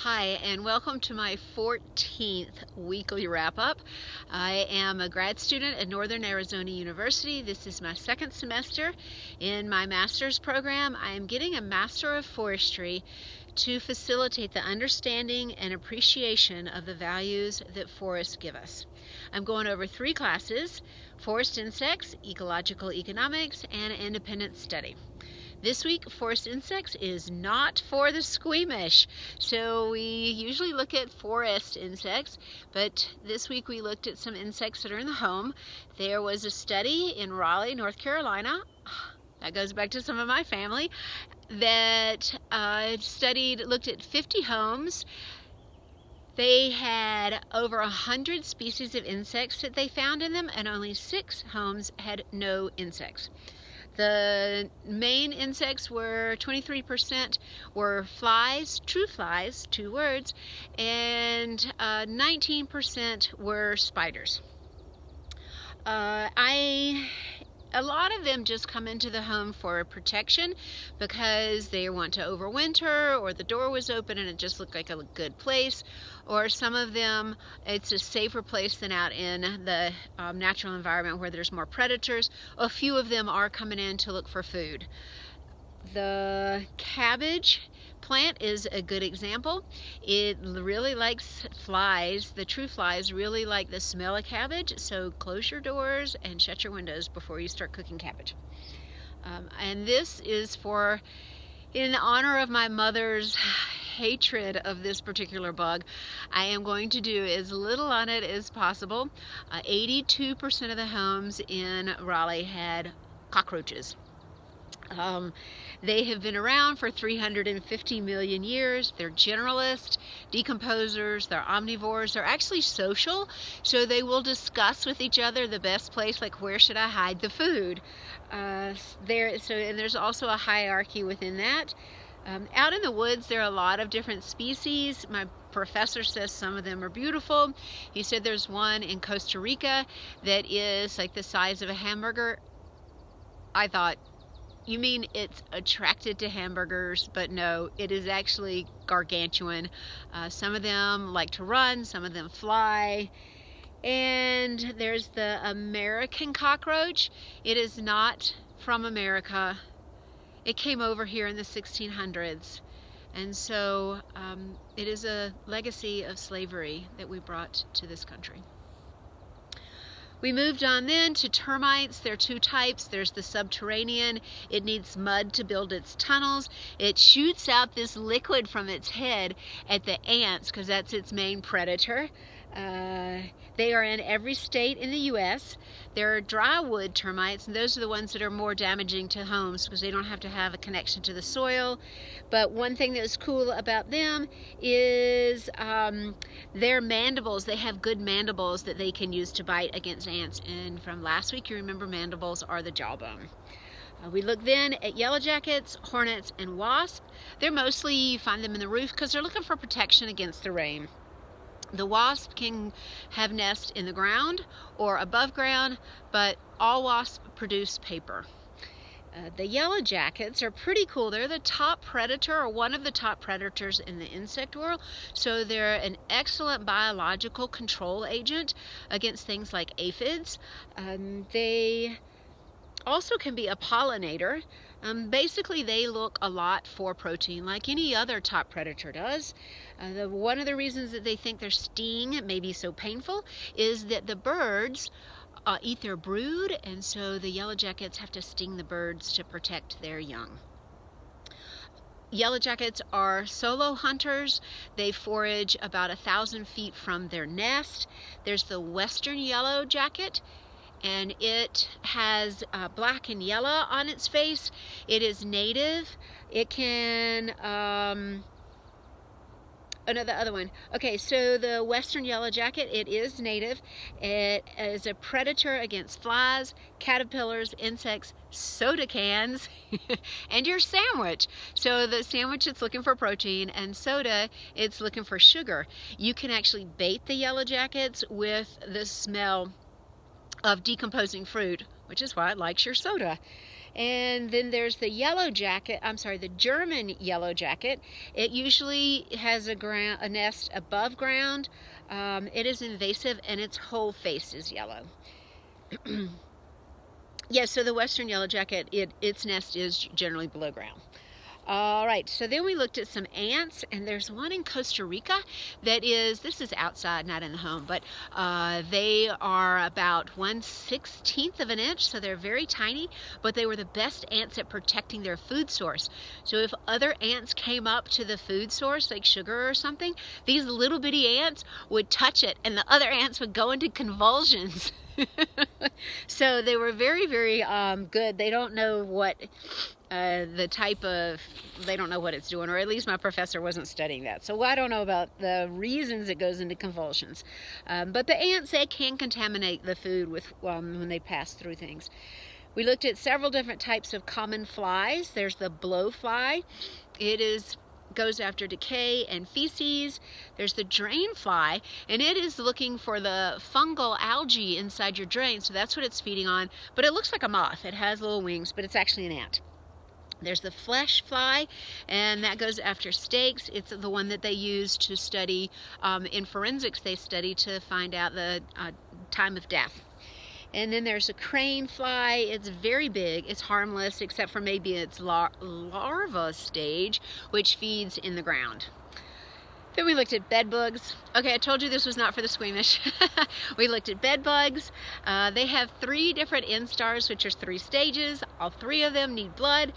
Hi, and welcome to my 14th weekly wrap-up. I am a grad student at Northern Arizona University. This is my second semester in my master's program. I am getting a Master of Forestry to facilitate the understanding and appreciation of the values that forests give us. I'm going over 3 classes: forest insects, ecological economics, and independent study. This week, forest insects is not for the squeamish. So we usually look at forest insects, but this week we looked at some insects that are in the home. There was a study in Raleigh, North Carolina, that goes back to some of my family, that looked at 50 homes. They had over 100 species of insects that they found in them, and only 6 homes had no insects. The main insects were 23% were flies, true flies, 2 words, and 19% were spiders. A lot of them just come into the home for protection because they want to overwinter, or the door was open and it just looked like a good place, or some of them it's a safer place than out in the natural environment where there's more predators. A few of them are coming in to look for food. The cabbage plant is a good example. It really likes flies. The true flies really like the smell of cabbage, so close your doors and shut your windows before you start cooking cabbage. And this is in honor of my mother's hatred of this particular bug. I am going to do as little on it as possible. 82% of the homes in Raleigh had cockroaches. They have been around for 350 million years. They're generalists, decomposers, they're omnivores. They're actually social, so they will discuss with each other the best place, like where should I hide the food. And there's also a hierarchy within that. Out in the woods, there are a lot of different species. My professor says some of them are beautiful. He said there's one in Costa Rica that is like the size of a hamburger. I thought, you mean it's attracted to hamburgers? But no, it is actually gargantuan. Some of them like to run, some of them fly. And there's the American cockroach. It is not from America. It came over here in the 1600s. And so it is a legacy of slavery that we brought to this country. We moved on then to termites. There are 2 types. There's the subterranean. It needs mud to build its tunnels. It shoots out this liquid from its head at the ants because that's its main predator. They are in every state in the U.S. There are dry wood termites, and those are the ones that are more damaging to homes because they don't have to have a connection to the soil. But one thing that's cool about them is their mandibles. They have good mandibles that they can use to bite against ants. And from last week, you remember mandibles are the jawbone. We look then at yellow jackets, hornets, and wasps. They're mostly, you find them in the roof because they're looking for protection against the rain. The wasp can have nests in the ground or above ground, but all wasps produce paper. The yellow jackets are pretty cool. They're the top predator, or one of the top predators in the insect world. So they're an excellent biological control agent against things like aphids. They also can be a pollinator. Basically, they look a lot for protein, like any other top predator does. One of the reasons that they think their sting may be so painful is that the birds eat their brood, and so the yellow jackets have to sting the birds to protect their young. Yellow jackets are solo hunters. They forage about 1,000 feet from their nest. There's the western yellow jacket, and it has black and yellow on its face. It is native. It can, the other one. Okay, so the western yellow jacket, it is native. It is a predator against flies, caterpillars, insects, soda cans, and your sandwich. So the sandwich, it's looking for protein, and soda, it's looking for sugar. You can actually bait the yellow jackets with the smell of decomposing fruit, which is why it likes your soda. And then there's the yellow jacket, the German yellow jacket. It usually has a nest above ground. It is invasive and its whole face is yellow. Yeah, so the western yellow jacket, its nest is generally below ground. All right, so then we looked at some ants, and there's one in Costa Rica this is outside, not in the home, but they are about 1/16 of an inch, so they're very tiny, but they were the best ants at protecting their food source. So if other ants came up to the food source, like sugar or something, these little bitty ants would touch it, and the other ants would go into convulsions. So they were very, very good. They don't know what they don't know what it's doing, or at least my professor wasn't studying that. So I don't know about the reasons it goes into convulsions. But the ants, they can contaminate the food when they pass through things. We looked at several different types of common flies. There's the blowfly. It goes after decay and feces. There's the drain fly, and it is looking for the fungal algae inside your drain, so that's what it's feeding on. But it looks like a moth. It has little wings, but it's actually an ant. There's the flesh fly, and that goes after steaks. It's the one that they use to study, in forensics, they study to find out the time of death. And then there's a crane fly. It's very big. It's harmless, except for maybe its larva stage, which feeds in the ground. Then we looked at bed bugs. Okay, I told you this was not for the squeamish. We looked at bed bugs. They have 3 different instars, which are 3 stages. All 3 of them need blood.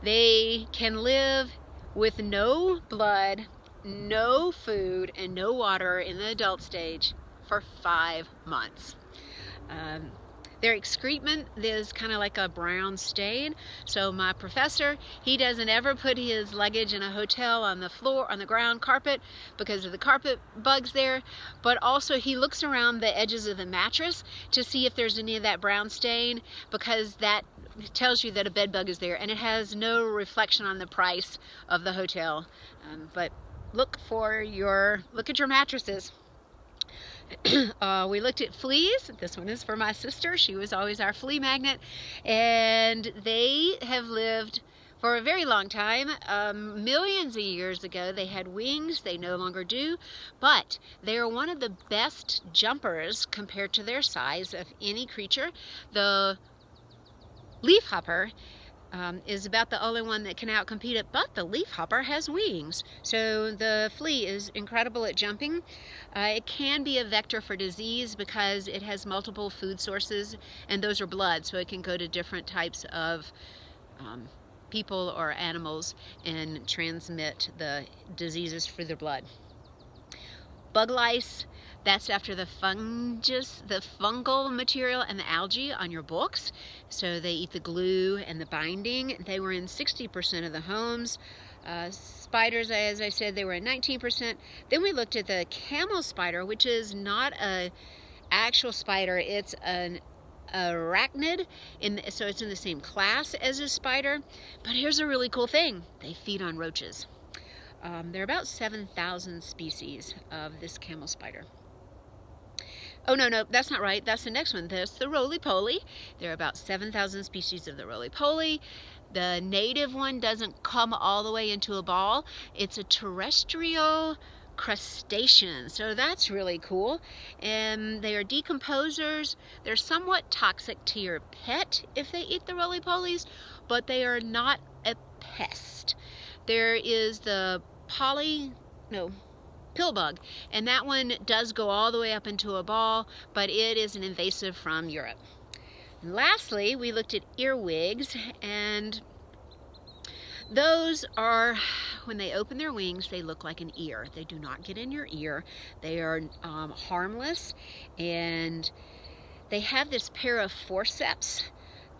They can live with no blood, no food, and no water in the adult stage for 5 months. Their excrement is kind of like a brown stain. So my professor, he doesn't ever put his luggage in a hotel on the floor, on the ground carpet, because of the carpet bugs there. But also he looks around the edges of the mattress to see if there's any of that brown stain, because that tells you that a bed bug is there, and it has no reflection on the price of the hotel. But look at your mattresses. We looked at fleas. This one is for my sister. She was always our flea magnet, and they have lived for a very long time. Millions of years ago they had wings. They no longer do, but they are one of the best jumpers compared to their size of any creature. The leafhopper is about the only one that can outcompete it, but the leafhopper has wings. So the flea is incredible at jumping. It can be a vector for disease because it has multiple food sources, and those are blood, so it can go to different types of people or animals and transmit the diseases through their blood. Bug lice, that's after the fungus, the fungal material and the algae on your books. So they eat the glue and the binding. They were in 60% of the homes. Spiders, as I said, they were in 19%. Then we looked at the camel spider, which is not an actual spider. It's an arachnid, so it's in the same class as a spider. But here's a really cool thing. They feed on roaches. There are about 7,000 species of this camel spider. Oh, no, that's not right. That's the next one. That's the roly-poly. There are about 7,000 species of the roly-poly. The native one doesn't come all the way into a ball. It's a terrestrial crustacean, so that's really cool. And they are decomposers. They're somewhat toxic to your pet if they eat the roly-polies, but they are not a pest. There is the pill bug, and that one does go all the way up into a ball, but it is an invasive from Europe. And lastly, we looked at earwigs, and those are, when they open their wings, they look like an ear. They do not get in your ear. They are harmless, and they have this pair of forceps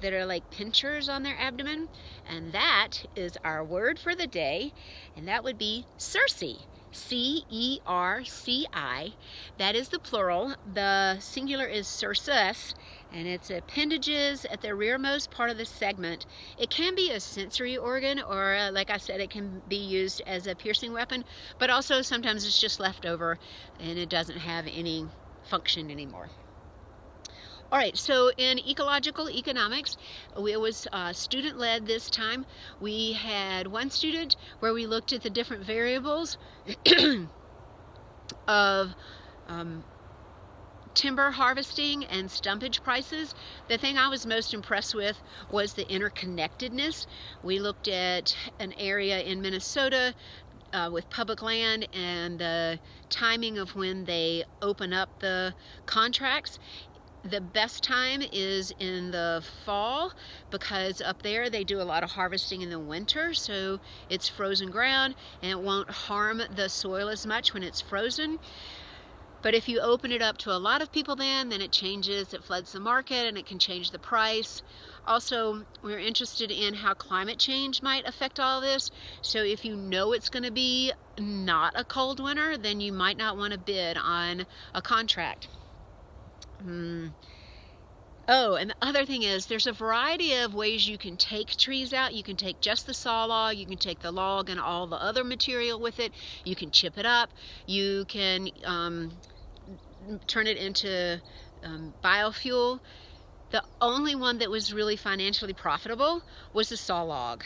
that are like pinchers on their abdomen, and that is our word for the day, and that would be cerci. C-E-R-C-I. That is the plural. The singular is cercus, and its appendages at the rearmost part of the segment. It can be a sensory organ, or like I said, it can be used as a piercing weapon, but also sometimes it's just left over and it doesn't have any function anymore. All right, so in ecological economics, it was student-led this time. We had one student where we looked at the different variables of timber harvesting and stumpage prices. The thing I was most impressed with was the interconnectedness. We looked at an area in Minnesota with public land and the timing of when they open up the contracts. The best time is in the fall, because up there they do a lot of harvesting in the winter, so it's frozen ground and it won't harm the soil as much when it's frozen. But if you open it up to a lot of people then it changes, it floods the market, and it can change the price. Also, we're interested in how climate change might affect all this. So if you know it's going to be not a cold winter, then you might not want to bid on a contract. Oh, and the other thing is, there's a variety of ways you can take trees out. You can take just the saw log, you can take the log and all the other material with it, you can chip it up, you can turn it into biofuel. The only one that was really financially profitable was the saw log.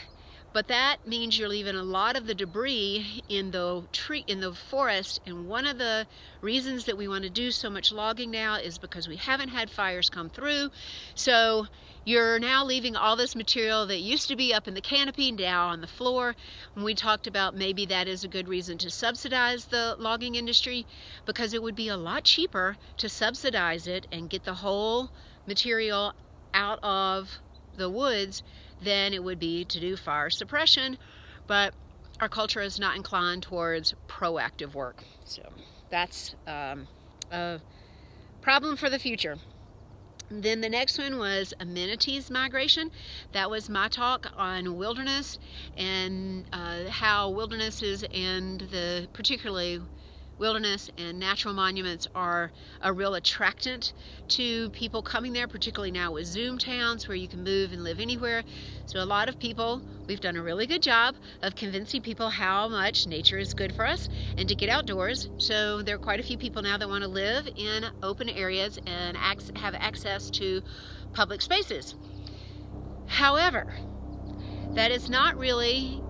But that means you're leaving a lot of the debris in the forest, and one of the reasons that we want to do so much logging now is because we haven't had fires come through. So you're now leaving all this material that used to be up in the canopy now on the floor. And we talked about maybe that is a good reason to subsidize the logging industry, because it would be a lot cheaper to subsidize it and get the whole material out of the woods than it would be to do fire suppression. But our culture is not inclined towards proactive work, so that's a problem for the future. Then the next one was amenities migration. That was my talk on wilderness and how wildernesses and particularly wilderness and natural monuments are a real attractant to people coming there, particularly now with Zoom towns where you can move and live anywhere. So a lot of people, we've done a really good job of convincing people how much nature is good for us and to get outdoors. So there are quite a few people now that want to live in open areas and have access to public spaces. However, that is not really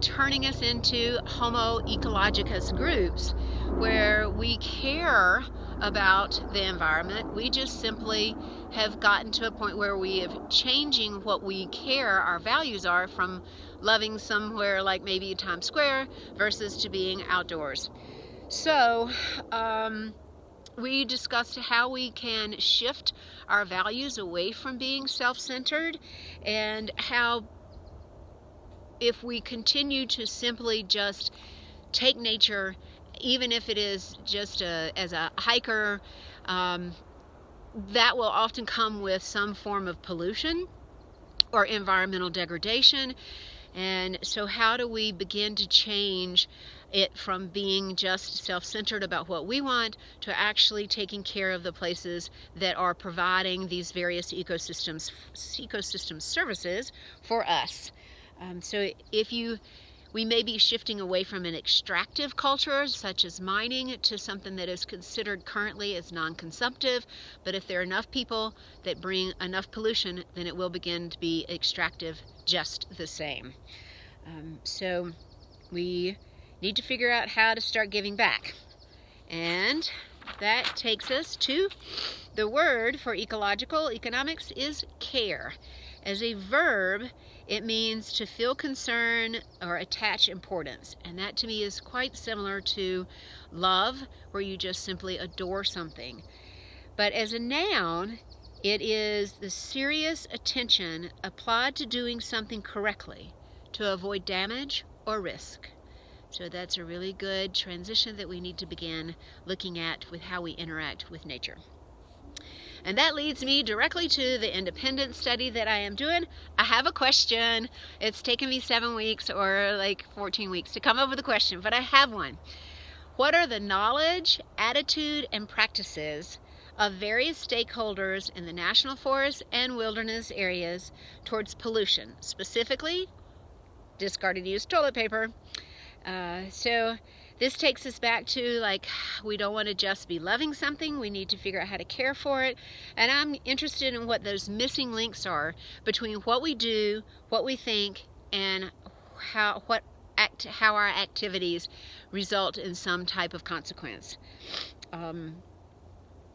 turning us into homo ecologicus groups where we care about the environment. We just simply have gotten to a point where we have changing what we care, our values are, from loving somewhere like maybe Times Square versus to being outdoors. So we discussed how we can shift our values away from being self-centered, and how if we continue to simply just take nature, even if it is just as a hiker, that will often come with some form of pollution or environmental degradation. And so how do we begin to change it from being just self-centered about what we want to actually taking care of the places that are providing these various ecosystem services for us? So we may be shifting away from an extractive culture such as mining to something that is considered currently as non-consumptive, but if there are enough people that bring enough pollution, then it will begin to be extractive just the same. So we need to figure out how to start giving back. And that takes us to the word for ecological economics is care. As a verb, it means to feel concern or attach importance. And that to me is quite similar to love, where you just simply adore something. But as a noun, it is the serious attention applied to doing something correctly to avoid damage or risk. So that's a really good transition that we need to begin looking at with how we interact with nature. And that leads me directly to the independent study that I am doing. I have a question. It's taken me 7 weeks or like 14 weeks to come up with a question, but I have one. What are the knowledge, attitude, and practices of various stakeholders in the national forest and wilderness areas towards pollution, specifically discarded used toilet paper? So This takes us back to, like, we don't want to just be loving something, we need to figure out how to care for it. And I'm interested in what those missing links are between what we do, what we think, and how our activities result in some type of consequence. I'm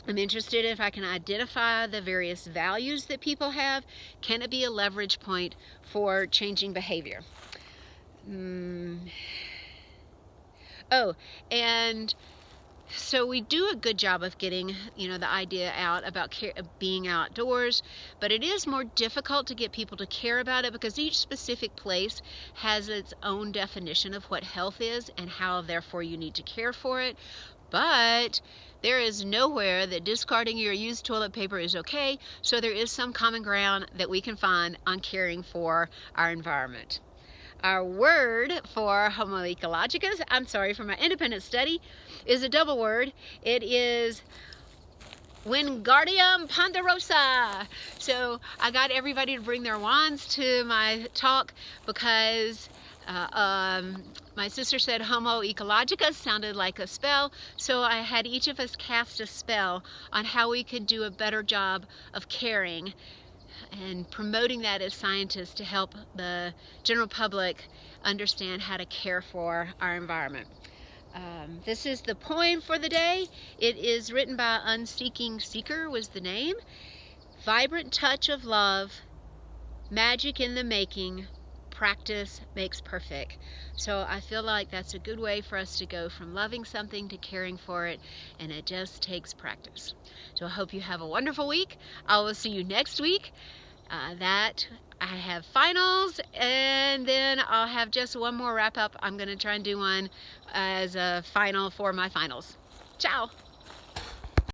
interested if I can identify the various values that people have. Can it be a leverage point for changing behavior? Oh, and so we do a good job of getting, the idea out about being outdoors, but it is more difficult to get people to care about it because each specific place has its own definition of what health is and how, therefore, you need to care for it. But there is nowhere that discarding your used toilet paper is okay, so there is some common ground that we can find on caring for our environment. Our word for Homo ecologicus, for my independent study, is a double word. It is Wingardium Ponderosa. So I got everybody to bring their wands to my talk because my sister said Homo ecologicus sounded like a spell, so I had each of us cast a spell on how we could do a better job of caring and promoting that as scientists to help the general public understand how to care for our environment. This is the poem for the day. It is written by Unseeking Seeker was the name. Vibrant touch of love, magic in the making, practice makes perfect. So I feel like that's a good way for us to go from loving something to caring for it, and it just takes practice. So I hope you have a wonderful week. I will see you next week. I have finals, and then I'll have just one more wrap up. I'm going to try and do one as a final for my finals. Ciao!